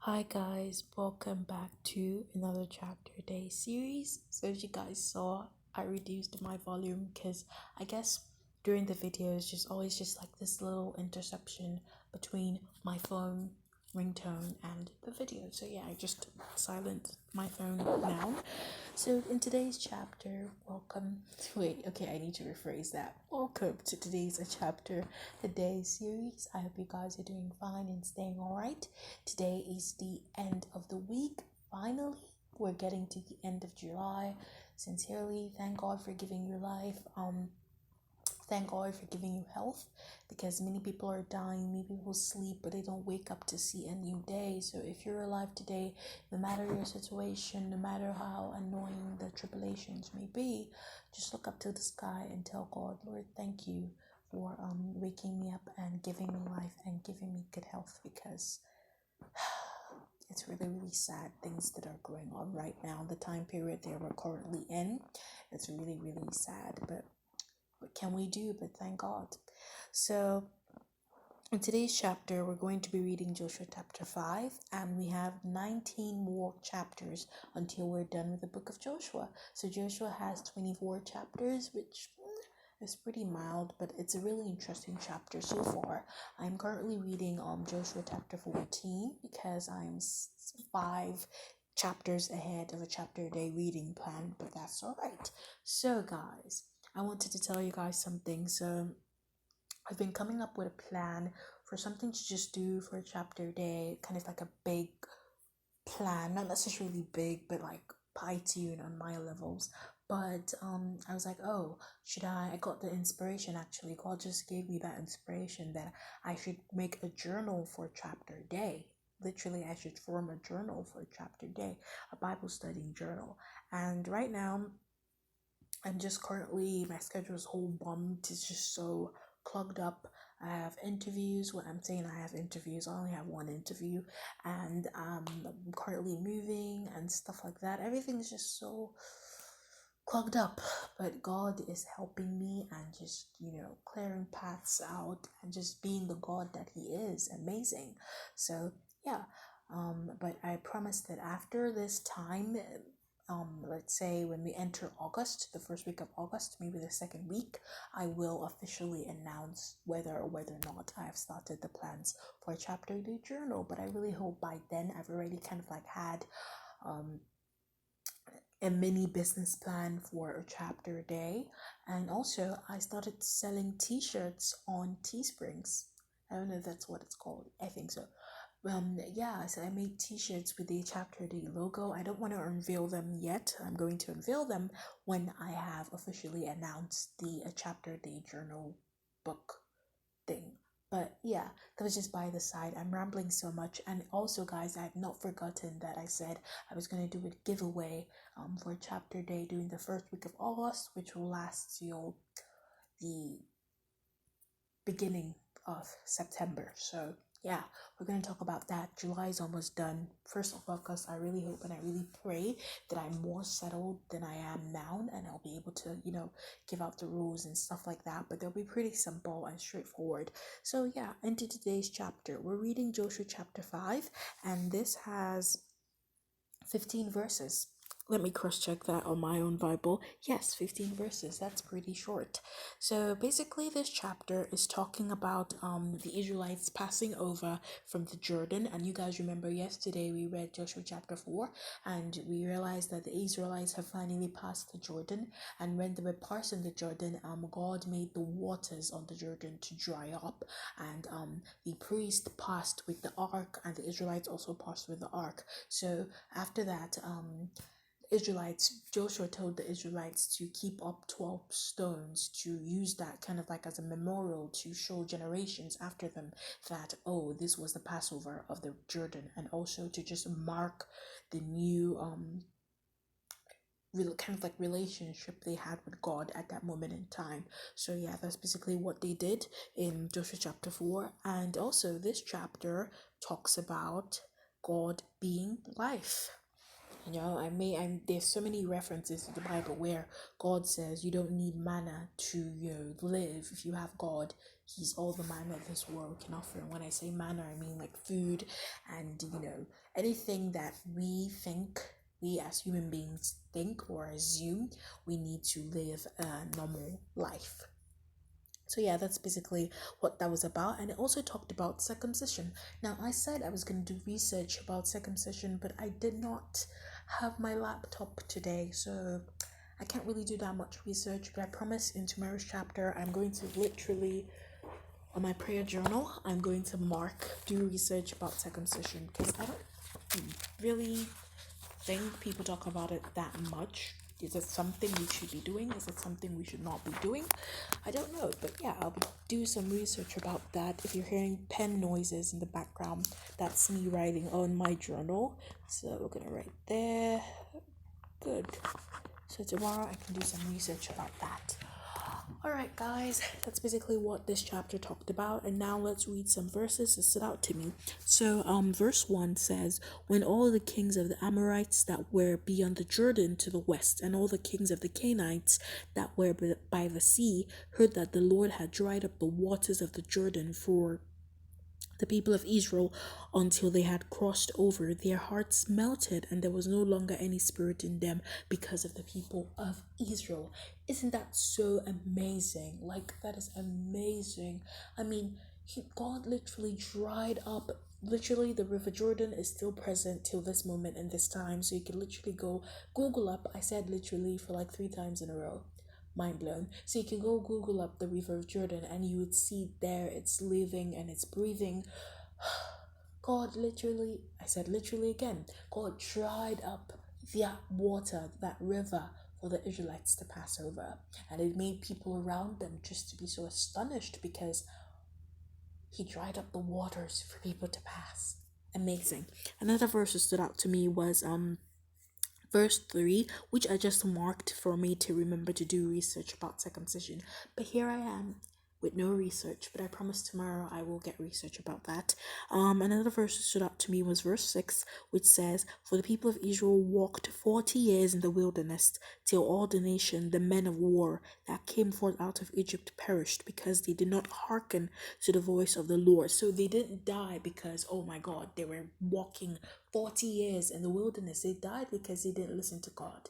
Hi guys, welcome back to another chapter day series. So as you guys saw, I reduced my volume because I guess during the videos just always just like this little interception between my phone ringtone and the video. So yeah, I just silent my phone now. So in today's chapter, I need to rephrase that. Welcome to today's chapter a day series. I hope you guys are doing fine and staying alright. Today is the end of the week. Finally, we're getting to the end of July. Sincerely, thank God for giving you life. Thank God for giving you health, because many people are dying, many people sleep, but they don't wake up to see a new day. So if you're alive today, no matter your situation, no matter how annoying the tribulations may be, just look up to the sky and tell God, Lord, thank you for waking me up and giving me life and giving me good health, because it's really sad things that are going on right now, the time period that we're currently in. It's really sad, but what can we do but thank God? So in today's chapter, we're going to be reading Joshua chapter 5, and we have 19 more chapters until we're done with the book of Joshua. So Joshua has 24 chapters, which is pretty mild, but it's a really interesting chapter so far. I'm currently reading Joshua chapter 14 because I'm 5 chapters ahead of a chapter a day reading plan, but that's all right. So guys, I wanted to tell you guys something. So I've been coming up with a plan for something to just do for a chapter a day, kind of like a big plan, not necessarily big, but like pie tune on my levels. But I was like, oh, should I got the inspiration. Actually, God just gave me that inspiration that I should make a journal for a chapter a day. Literally, I should form a journal for a chapter a day, a Bible studying journal. And right now, I'm just currently, my schedule is whole bummed. It's just so clogged up. I have interviews. What I'm saying, I have interviews. I only have one interview, and I'm currently moving and stuff like that. Everything's just so clogged up, but God is helping me and just, clearing paths out and just being the God that He is. Amazing. So, yeah. But I promise that after this time, let's say when we enter August, the first week of August, maybe the second week, I will officially announce whether or not I have started the plans for a chapter day journal. But I really hope by then I've already kind of like had a mini business plan for a chapter a day. And also I started selling t-shirts on Teesprings. I don't know if that's what it's called. I think so. So I made t-shirts with the chapter day logo. I don't want to unveil them yet. I'm going to unveil them when I have officially announced the chapter day journal book thing. But yeah, that was just by the side. I'm rambling so much. And also, guys, I have not forgotten that I said I was going to do a giveaway for chapter day during the first week of August, which will last till the beginning of September. So yeah, we're going to talk about that. July is almost done. First of August, I really hope and I really pray that I'm more settled than I am now, and I'll be able to, give out the rules and stuff like that. But they'll be pretty simple and straightforward. So yeah, into today's chapter, we're reading Joshua chapter 5, and this has 15 verses. Let me cross check that on my own Bible. Yes, 15 verses. That's pretty short. So basically, this chapter is talking about the Israelites passing over from the Jordan. And you guys remember yesterday we read Joshua chapter 4, and we realized that the Israelites have finally passed the Jordan. And when they were passing the Jordan, God made the waters on the Jordan to dry up, and the priest passed with the ark, and the Israelites also passed with the ark. So after that, Joshua told the Israelites to keep up 12 stones, to use that kind of like as a memorial to show generations after them that, oh, this was the Passover of the Jordan, and also to just mark the new kind of like relationship they had with God at that moment in time. So yeah, that's basically what they did in Joshua chapter 4. And also this chapter talks about God being life. There's so many references to the Bible where God says you don't need manna to live. If you have God, He's all the manna this world can offer. And when I say manna, I mean like food and, anything that we think, we as human beings think or assume we need to live a normal life. So yeah, that's basically what that was about. And it also talked about circumcision. Now, I said I was going to do research about circumcision, but I did not have my laptop today, so I can't really do that much research. But I promise in tomorrow's chapter, I'm going to literally, on my prayer journal, I'm going to do research about circumcision, because I don't really think people talk about it that much. Is it something we should be doing? Is it something we should not be doing? I don't know, but yeah, I'll do some research about that. If you're hearing pen noises in the background, that's me writing on my journal. So we're gonna write there. Good. So tomorrow I can do some research about that. Alright guys, that's basically what this chapter talked about, and now let's read some verses that stood out to me. So verse 1 says, "When all the kings of the Amorites that were beyond the Jordan to the west, and all the kings of the Canaanites that were by the sea, heard that the Lord had dried up the waters of the Jordan for the people of Israel until they had crossed over, their hearts melted, and there was no longer any spirit in them because of the people of Israel." Isn't that so amazing? Like, that is amazing. I mean, God literally dried up. Literally, the River Jordan is still present till this moment and this time. So you can literally go Google up. I said literally for like 3 times in a row. Mind blown. So you can go Google up the River of Jordan and you would see there it's living and it's breathing. God literally, I said literally again, God dried up that water, that river, for the Israelites to pass over. And it made people around them just to be so astonished, because he dried up the waters for people to pass. Amazing. Another verse that stood out to me was verse 3, which I just marked for me to remember to do research about circumcision. But here I am with no research, but I promise tomorrow I will get research about that. Another verse that stood out to me was verse 6, which says, "For the people of Israel walked 40 years in the wilderness, till all the nation, the men of war that came forth out of Egypt, perished, because they did not hearken to the voice of the Lord." So they didn't die because, oh my God, they were walking 40 years in the wilderness. They died because they didn't listen to God.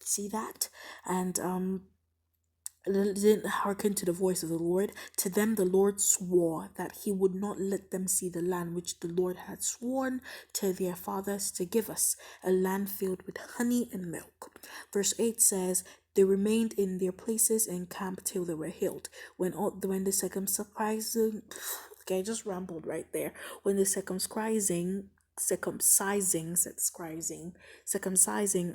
See that? And didn't hearken to the voice of the Lord. To them the Lord swore that he would not let them see the land which the Lord had sworn to their fathers to give us, a land filled with honey and milk. Verse 8 says, "They remained in their places and camped till they were healed. When the circumcising," okay, I just rambled right there. When the circumcising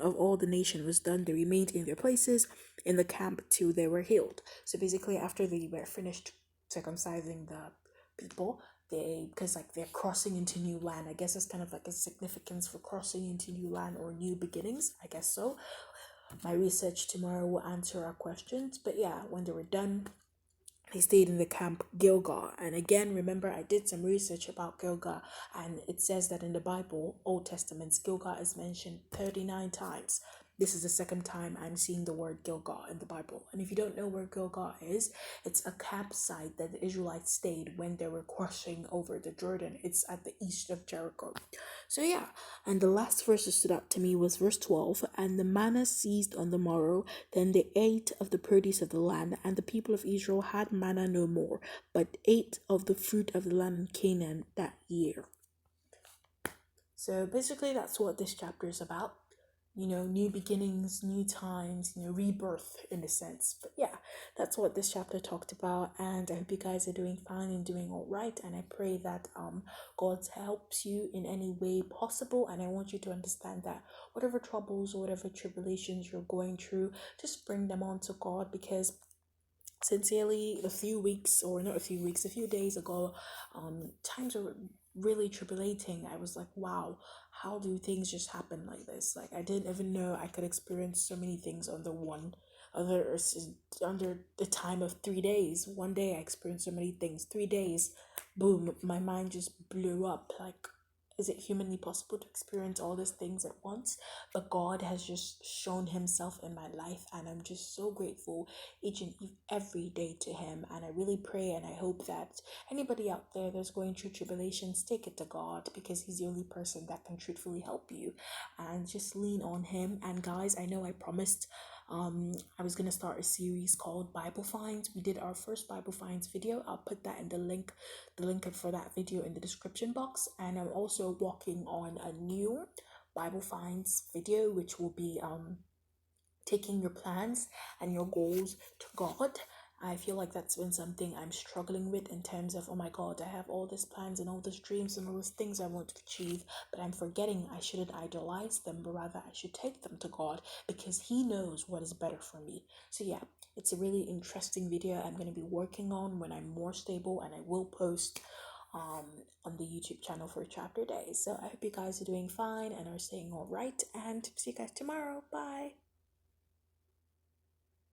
of all the nation was done, they remained in their places in the camp till they were healed. So basically, after they were finished circumcising the people, because like they're crossing into new land, I guess that's kind of like a significance for crossing into new land or new beginnings, I guess so. My research tomorrow will answer our questions. But yeah, when they were done, they stayed in the camp Gilgal. And again, remember, I did some research about Gilgal, and it says that in the Bible, Old Testament, Gilgal is mentioned 39 times. This is the second time I'm seeing the word Gilgal in the Bible. And if you don't know where Gilgal is, it's a campsite that the Israelites stayed when they were crossing over the Jordan. It's at the east of Jericho. So yeah, and the last verse that stood out to me was verse 12. "And the manna ceased on the morrow, then they ate of the produce of the land, and the people of Israel had manna no more, but ate of the fruit of the land in Canaan that year." So basically that's what this chapter is about. New beginnings, new times, rebirth in a sense. But yeah, that's what this chapter talked about, and I hope you guys are doing fine and doing all right, and I pray that God helps you in any way possible. And I want you to understand that whatever troubles or whatever tribulations you're going through, just bring them on to God, because sincerely, a few days ago, times were really tribulating. I was like, wow, how do things just happen like this? Like, I didn't even know I could experience so many things under the time of 3 days. One day I experienced so many things. 3 days, boom, my mind just blew up. Like, is it humanly possible to experience all these things at once? But God has just shown himself in my life, and I'm just so grateful each and every day to him. And I really pray and I hope that anybody out there that's going through tribulations, take it to God, because he's the only person that can truthfully help you, and just lean on him. And guys, I know I promised I was gonna start a series called Bible Finds. We did our first Bible Finds video. I'll put that in the link for that video in the description box. And I'm also working on a new Bible Finds video, which will be taking your plans and your goals to God. I feel like that's been something I'm struggling with, in terms of, oh my God, I have all these plans and all these dreams and all these things I want to achieve, but I'm forgetting I shouldn't idolize them, but rather I should take them to God, because he knows what is better for me. So yeah, it's a really interesting video I'm going to be working on when I'm more stable, and I will post on the YouTube channel for chapter days. So I hope you guys are doing fine and are staying all right, and see you guys tomorrow. Bye.